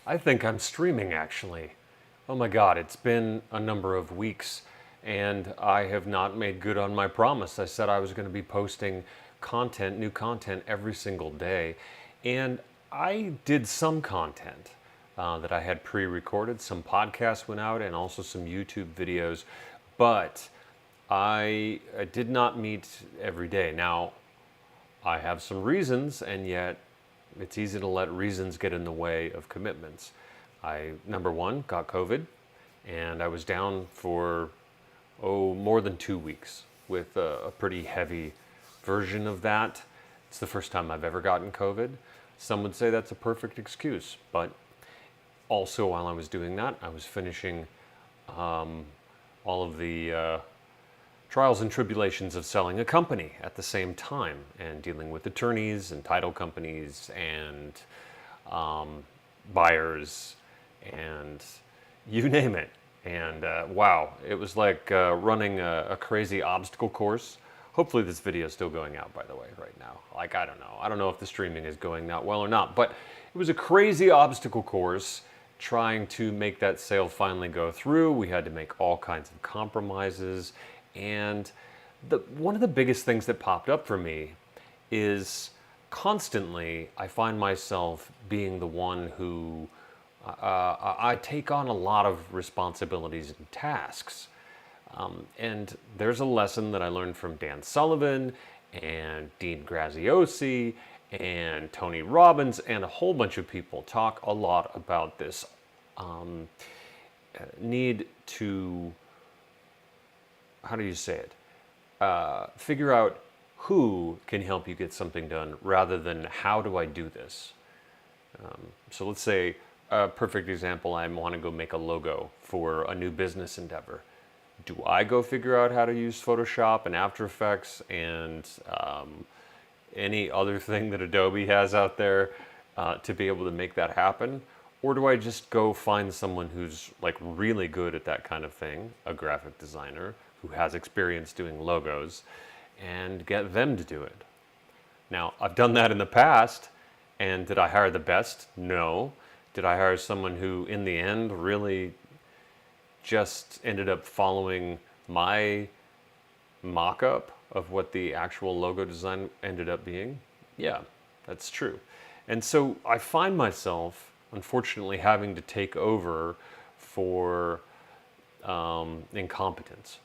I think I'm streaming actually. Oh my God, it's been a number of weeks and I have not made good on my promise. I said I was going to be posting content, new content every single day. And I did some content that I had pre-recorded. Some podcasts went out and also some YouTube videos. But I did not meet every day. Now, I have some reasons, and yet it's easy to let reasons get in the way of commitments. I, number one, got COVID, and I was down for, more than 2 weeks with a pretty heavy version of that. It's the first time I've ever gotten COVID. Some would say that's a perfect excuse, but also while I was doing that, I was finishing all of the trials and tribulations of selling a company at the same time and dealing with attorneys and title companies and buyers and you name it. And wow, it was like running a crazy obstacle course. Hopefully this video is still going out, by the way, right now. Like, I don't know. I don't know if the streaming is going that well or not, but it was a crazy obstacle course trying to make that sale finally go through. We had to make all kinds of compromises. And one of the biggest things that popped up for me is constantly I find myself being the one who I take on a lot of responsibilities and tasks. And there's a lesson that I learned from Dan Sullivan and Dean Graziosi and Tony Robbins and a whole bunch of people talk a lot about this need to, how do you say it? Figure out who can help you get something done rather than how do I do this. So let's say a perfect example, I want to go make a logo for a new business endeavor. Do I go figure out how to use Photoshop and After Effects and any other thing that Adobe has out there to be able to make that happen? Or do I just go find someone who's like really good at that kind of thing, a graphic designer who has experience doing logos, and get them to do it? Now, I've done that in the past, and did I hire the best? No. Did I hire someone who, in the end, really just ended up following my mock-up of what the actual logo design ended up being? Yeah, that's true. And so I find myself, unfortunately, having to take over for incompetence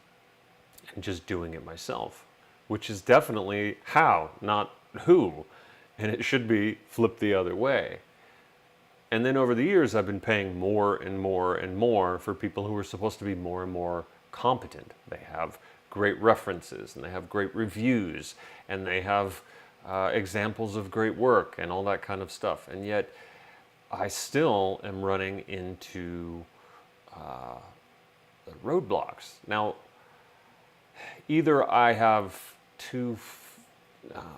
and just doing it myself, which is definitely how, not who. And it should be flipped the other way. And then over the years, I've been paying more and more and more for people who are supposed to be more and more competent. They have great references, and they have great reviews, and they have examples of great work and all that kind of stuff. And yet, I still am running into roadblocks. Now, either I have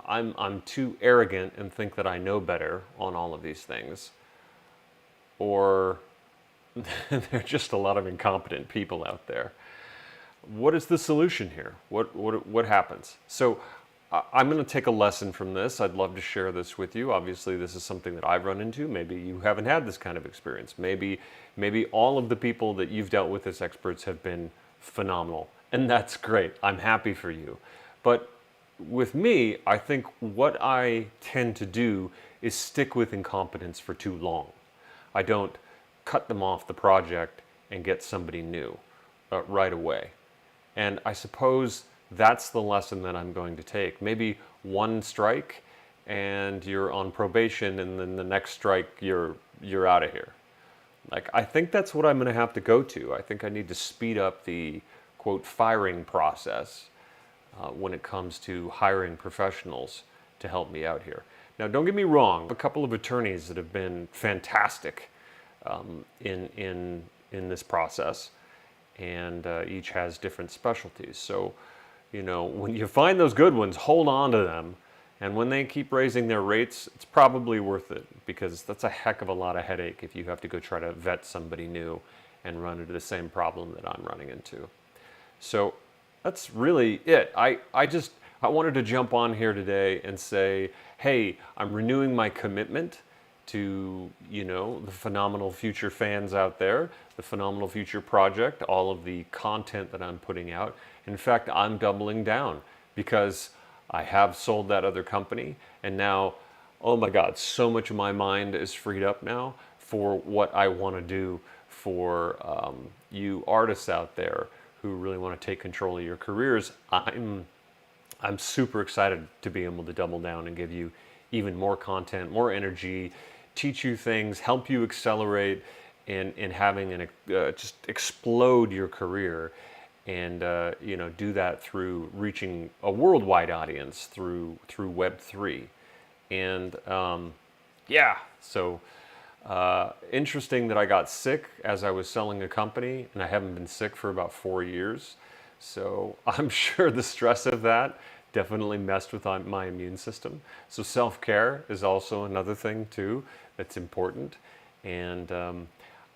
I'm too arrogant and think that I know better on all of these things, or there are just a lot of incompetent people out there. What is the solution here? What happens? So I'm going to take a lesson from this. I'd love to share this with you. Obviously, this is something that I've run into. Maybe you haven't had this kind of experience. Maybe all of the people that you've dealt with as experts have been phenomenal, and that's great. I'm happy for you. But with me, I think what I tend to do is stick with incompetence for too long. I don't cut them off the project and get somebody new right away. And I suppose that's the lesson that I'm going to take. Maybe one strike and you're on probation, and then the next strike you're out of here. Like, I think that's what I'm going to have to go to. I think I need to speed up the, quote, firing process when it comes to hiring professionals to help me out here. Now, don't get me wrong, a couple of attorneys that have been fantastic in this process, and each has different specialties. So, you know, when you find those good ones, hold on to them, and when they keep raising their rates, it's probably worth it, because that's a heck of a lot of headache if you have to go try to vet somebody new and run into the same problem that I'm running into. So that's really it. I wanted to jump on here today and say, hey, I'm renewing my commitment to, the Phenomenal Future fans out there, the Phenomenal Future project, all of the content that I'm putting out. In fact, I'm doubling down because I have sold that other company, and now, oh my God, so much of my mind is freed up now for what I want to do for you artists out there who really want to take control of your careers. I'm super excited to be able to double down and give you even more content, more energy, teach you things, help you accelerate in having just explode your career, and do that through reaching a worldwide audience through Web3. And so interesting that I got sick as I was selling a company, and I haven't been sick for about 4 years. So I'm sure the stress of that definitely messed with my immune system. So self-care is also another thing too that's important. And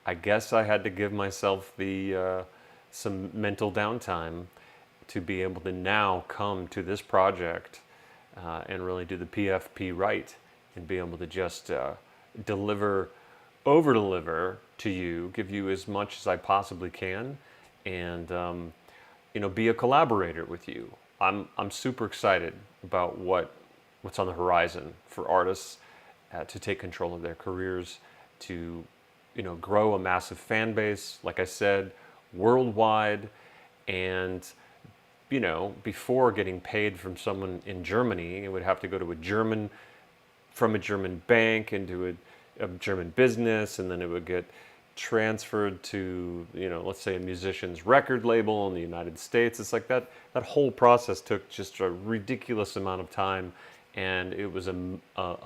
I guess I had to give myself some mental downtime to be able to now come to this project and really do the PFP right, and be able to just over-deliver to you, give you as much as I possibly can, and be a collaborator with you. I'm super excited about what's on the horizon for artists to take control of their careers, to grow a massive fan base, like I said, worldwide. And before getting paid from someone in Germany, it would have to go to a German bank into a German business, and then it would get transferred to, let's say a musician's record label in the United States. It's like that whole process took just a ridiculous amount of time, and it was a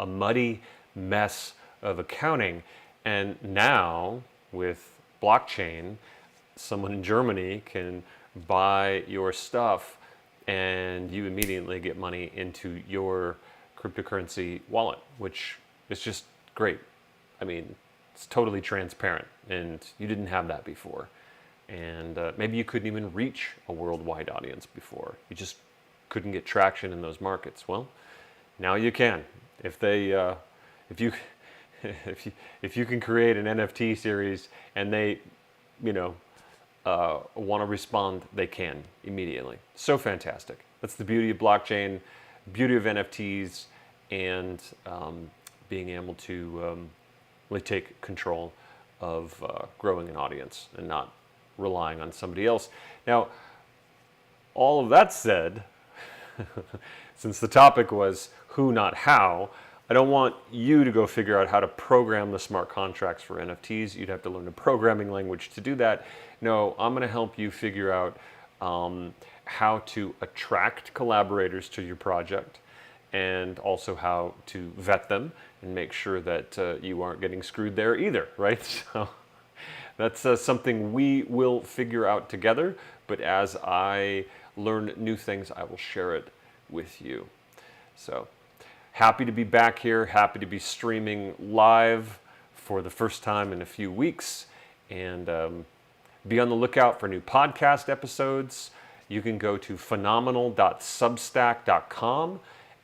muddy mess of accounting. And now with blockchain, someone in Germany can buy your stuff and you immediately get money into your cryptocurrency wallet, which is just great. I mean, it's totally transparent, and you didn't have that before. And maybe you couldn't even reach a worldwide audience before. You just couldn't get traction in those markets. Well, now you can. If you can create an NFT series and they, want to respond, they can immediately. So fantastic. That's the beauty of blockchain, beauty of NFTs, and being able to really take control of growing an audience and not relying on somebody else. Now, all of that said, since the topic was who, not how, I don't want you to go figure out how to program the smart contracts for NFTs. You'd have to learn a programming language to do that. No, I'm going to help you figure out how to attract collaborators to your project, and also how to vet them and make sure that you aren't getting screwed there either, right? So that's something we will figure out together, but as I learn new things, I will share it with you. So happy to be back here, happy to be streaming live for the first time in a few weeks, and be on the lookout for new podcast episodes. You can go to phenomenal.substack.com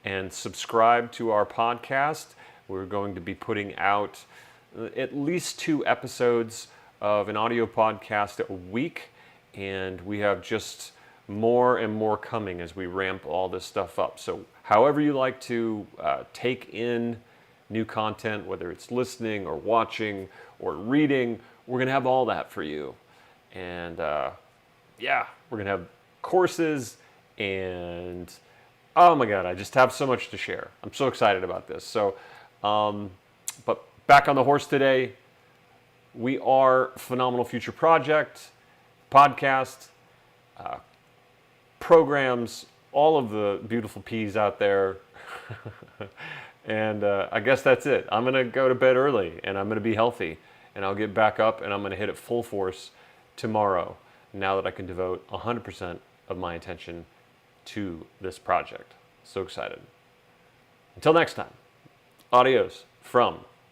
and subscribe to our podcast. We're going to be putting out at least 2 episodes of an audio podcast a week, and we have just more and more coming as we ramp all this stuff up. So however you like to take in new content, whether it's listening or watching or reading, we're going to have all that for you. And we're going to have courses, and oh my God, I just have so much to share. I'm so excited about this. So, but back on the horse today, we are Phenomenal Future Project, podcast, programs, all of the beautiful P's out there. And I guess that's it. I'm going to go to bed early, and I'm going to be healthy, and I'll get back up, and I'm going to hit it full force tomorrow, now that I can devote 100% of my attention to this project. So excited. Until next time, adios from